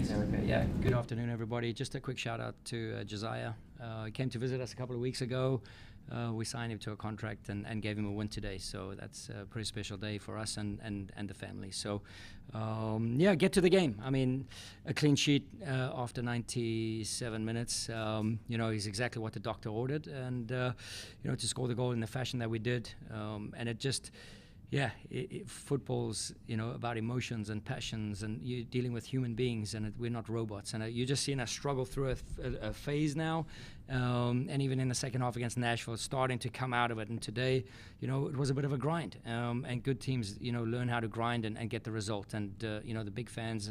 Thanks, Erica. Yeah, good afternoon, everybody. Just a quick shout out to Josiah. He came to visit us a couple of weeks ago. We signed him to a contract and gave him a win today. So that's a pretty special day for us and the family. So, yeah, get to the game. I mean, a clean sheet after 97 minutes, is exactly what the doctor ordered. And, to score the goal in the fashion that we did. And it just... Yeah, football's, about emotions and passions, and you're dealing with human beings, and we're not robots. And you're just seeing us struggle through a phase now, and even in the second half against Nashville, starting to come out of it. And today, it was a bit of a grind. And good teams, learn how to grind and get the result. And, the big fans,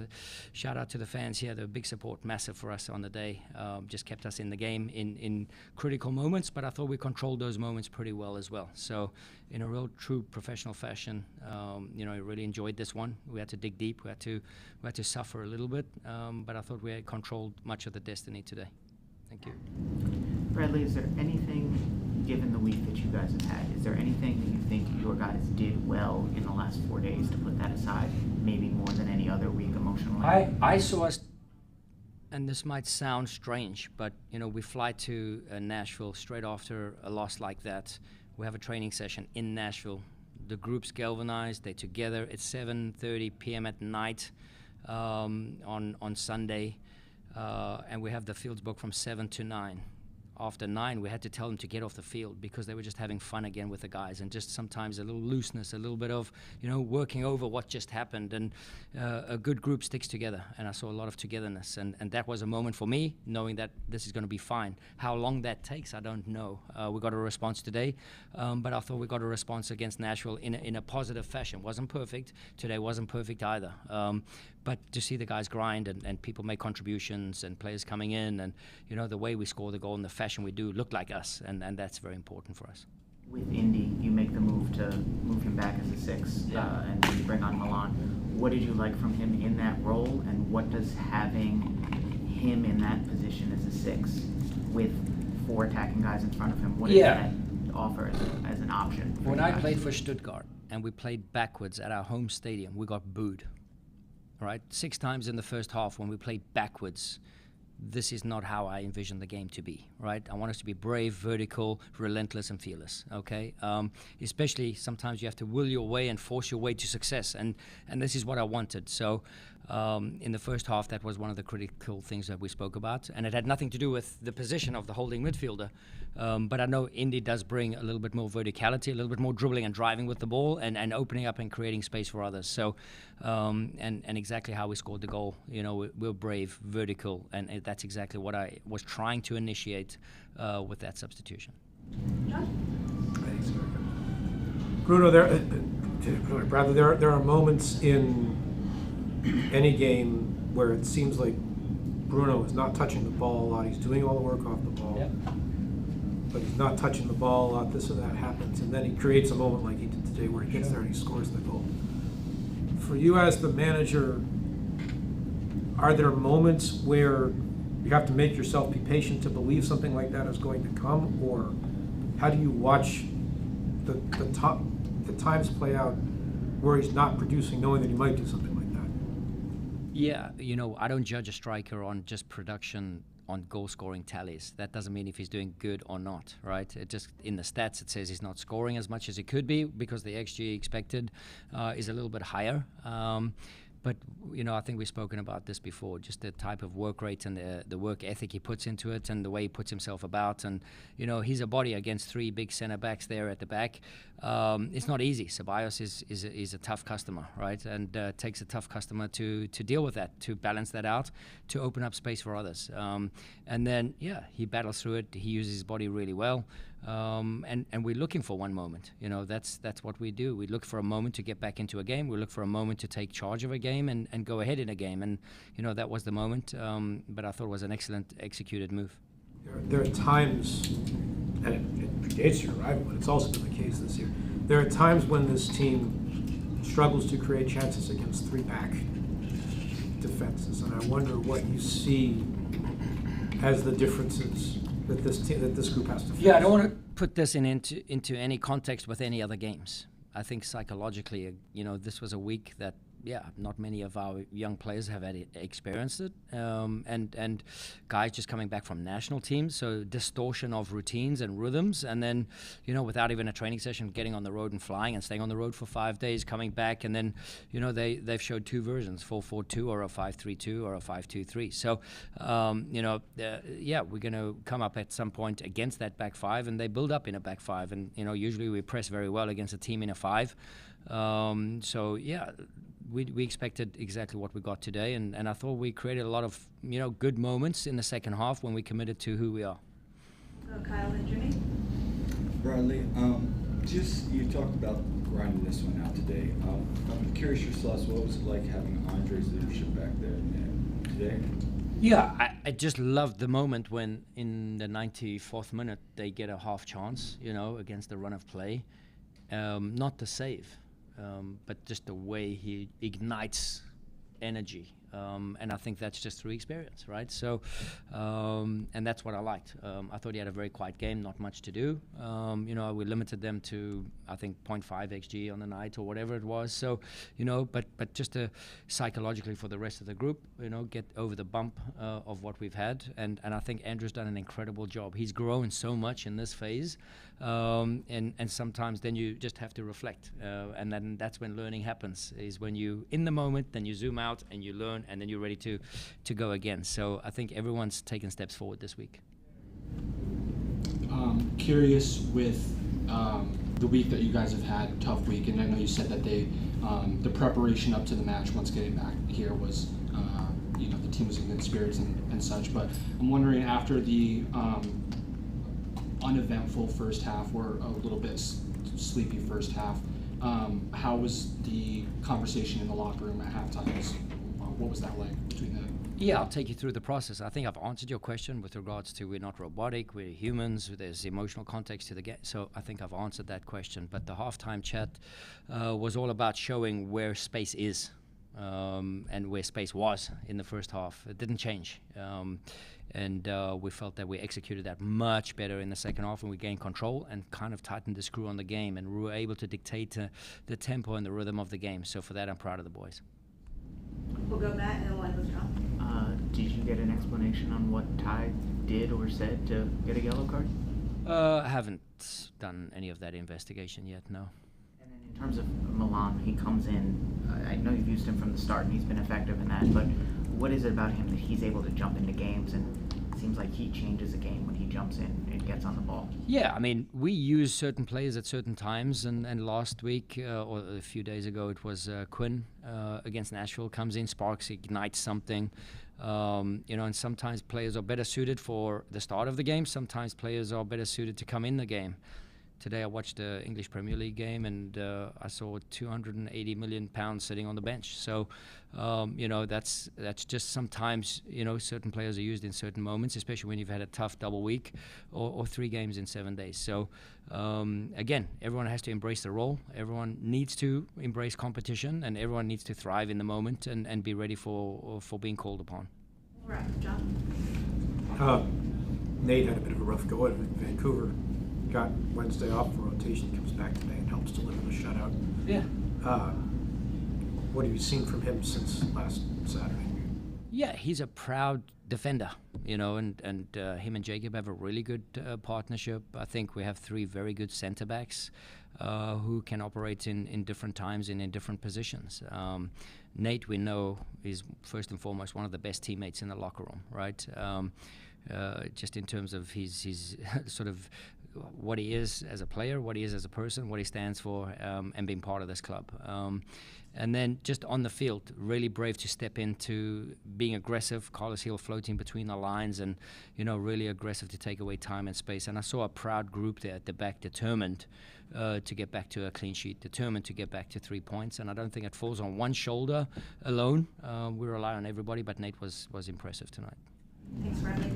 shout out to the fans here, the big support, massive for us on the day. Just kept us in the game in critical moments, but I thought we controlled those moments pretty well as well. So, in a real true professional fashion, I really enjoyed this one. We had to dig deep. We had to suffer a little bit, but I thought we had controlled much of the destiny today. Thank you. Bradley, is there anything, given the week that you guys have had, is there anything that you think your guys did well in the last 4 days to put that aside, maybe more than any other week emotionally? I saw us, and this might sound strange, but, we fly to Nashville straight after a loss like that. We have a training session in Nashville. The group's galvanized. They're together. It's 7:30 p.m. at night on Sunday, and we have the fields booked from 7 to 9. After 9, we had to tell them to get off the field because they were just having fun again with the guys, and just sometimes a little looseness, a little bit of, working over what just happened. And a good group sticks together, and I saw a lot of togetherness, and that was a moment for me, knowing that this is going to be fine. How long that takes, I don't know. We got a response today, but I thought we got a response against Nashville in a positive fashion. Wasn't perfect. Today wasn't perfect either. But to see the guys grind and people make contributions and players coming in, and the way we score the goal and the fashion we do look like us, and that's very important for us. With Indy, you make the move to move him back as a 6, and you bring on Milan. What did you like from him in that role, and what does having him in that position as a 6 with 4 attacking guys in front of him, what does that offer as an option? When I played for Stuttgart and we played backwards at our home stadium, we got booed. Right, 6 times in the first half when we played backwards. This is not how I envision the game to be, right? I want us to be brave, vertical, relentless, and fearless, okay? Especially sometimes you have to will your way and force your way to success, and this is what I wanted. So in the first half, that was one of the critical things that we spoke about, and it had nothing to do with the position of the holding midfielder. But I know Indy does bring a little bit more verticality, a little bit more dribbling and driving with the ball, and opening up and creating space for others. So, and exactly how we scored the goal, we're brave, vertical, and that's exactly what I was trying to initiate with that substitution. Thanks, Bruno, Bradley, there are moments in any game where it seems like Bruno is not touching the ball a lot. He's doing all the work off the ball. Yep. But he's not touching the ball a lot, this or that happens, and then he creates a moment like he did today where he gets there and he scores the goal. For you as the manager, are there moments where you have to make yourself be patient to believe something like that is going to come, or how do you watch the times play out where he's not producing, knowing that he might do something like that? Yeah, I don't judge a striker on just production on goal-scoring tallies. That doesn't mean if he's doing good or not, right? It just, in the stats, it says he's not scoring as much as he could be because the XG expected is a little bit higher. But, I think we've spoken about this before, just the type of work rate and the work ethic he puts into it and the way he puts himself about. And, he's a body against 3 big center backs there at the back. It's not easy. Ceballos is a tough customer, right? And takes a tough customer to deal with that, to balance that out, to open up space for others. And then, he battles through it. He uses his body really well. And we're looking for one moment. That's what we do. We look for a moment to get back into a game. We look for a moment to take charge of a game and go ahead in a game. And, that was the moment. But I thought it was an excellent executed move. There are times, and it predates your arrival, but it's also been the case this year. There are times when this team struggles to create chances against 3-back defenses. And I wonder what you see as the differences that this group has to face. Yeah, I don't want to put this into any context with any other games. I think psychologically, this was a week that not many of our young players have experienced it, and guys just coming back from national teams, so distortion of routines and rhythms, and then without even a training session, getting on the road and flying and staying on the road for 5 days, coming back, and then they've showed two versions, 4-4-2 or a 5-3-2 or a 5-2-3. So we're going to come up at some point against that back five, and they build up in a back five, and usually we press very well against a team in a five. We expected exactly what we got today, and I thought we created a lot of good moments in the second half when we committed to who we are. Kyle and Jimmy. Bradley, you talked about grinding this one out today. I'm curious your thoughts. What was it like having Andre's leadership back there today? Yeah, I just loved the moment when in the 94th minute they get a half chance, against the run of play. Not the save, but just the way he ignites energy. And I think that's just through experience, right? So, and that's what I liked. I thought he had a very quiet game, not much to do. We limited them to, I think, 0.5 XG on the night or whatever it was. So, but just psychologically for the rest of the group, get over the bump of what we've had. And I think Andrew's done an incredible job. He's grown so much in this phase. And sometimes then you just have to reflect. And then that's when learning happens, is when you, in the moment, then you zoom out and you learn, and then you're ready to go again. So I think everyone's taken steps forward this week. Curious with the week that you guys have had, tough week, and I know you said that the preparation up to the match once getting back here was, the team was in good spirits and such, but I'm wondering after the uneventful first half, or a little bit sleepy first half, how was the conversation in the locker room at halftime? What was that like between them? Yeah, I'll take you through the process. I think I've answered your question with regards to we're not robotic, we're humans, there's emotional context to the game. So I think I've answered that question. But the halftime chat was all about showing where space is and where space was in the first half. It didn't change. And we felt that we executed that much better in the second half, and we gained control and kind of tightened the screw on the game, and we were able to dictate the tempo and the rhythm of the game. So for that, I'm proud of the boys. We'll go Matt and then we'll end with John. Did you get an explanation on what Ty did or said to get a yellow card? I haven't done any of that investigation yet, no. And then in terms of Milan, he comes in, I know you've used him from the start and he's been effective in that, but what is it about him that he's able to jump into games, and it seems like he changes a game when he jumps in and gets on the ball? Yeah, I mean, we use certain players at certain times, and last week, or a few days ago, it was Quinn against Nashville, comes in, sparks, ignites something. And sometimes players are better suited for the start of the game, sometimes players are better suited to come in the game. Today I watched the English Premier League game, and I saw 280 million pounds sitting on the bench. So, that's just sometimes, certain players are used in certain moments, especially when you've had a tough double week or 3 games in 7 days. So, again, everyone has to embrace the role. Everyone needs to embrace competition, and everyone needs to thrive in the moment and be ready for being called upon. All right, John. Nate had a bit of a rough go at Vancouver. Got Wednesday off for rotation, comes back today and helps deliver the shutout. Yeah. What have you seen from him since last Saturday? Yeah, he's a proud defender, and him and Jacob have a really good partnership. I think we have 3 very good center backs who can operate in different times and in different positions. Nate, we know, is first and foremost one of the best teammates in the locker room, right? Just in terms of his sort of what he is as a player, what he is as a person, what he stands for, and being part of this club. And then just on the field, really brave to step into being aggressive. Carlos Hill floating between the lines, and really aggressive to take away time and space. And I saw a proud group there at the back, determined to get back to a clean sheet, determined to get back to 3 points. And I don't think it falls on one shoulder alone. We rely on everybody, but Nate was impressive tonight. Thanks, Bradley.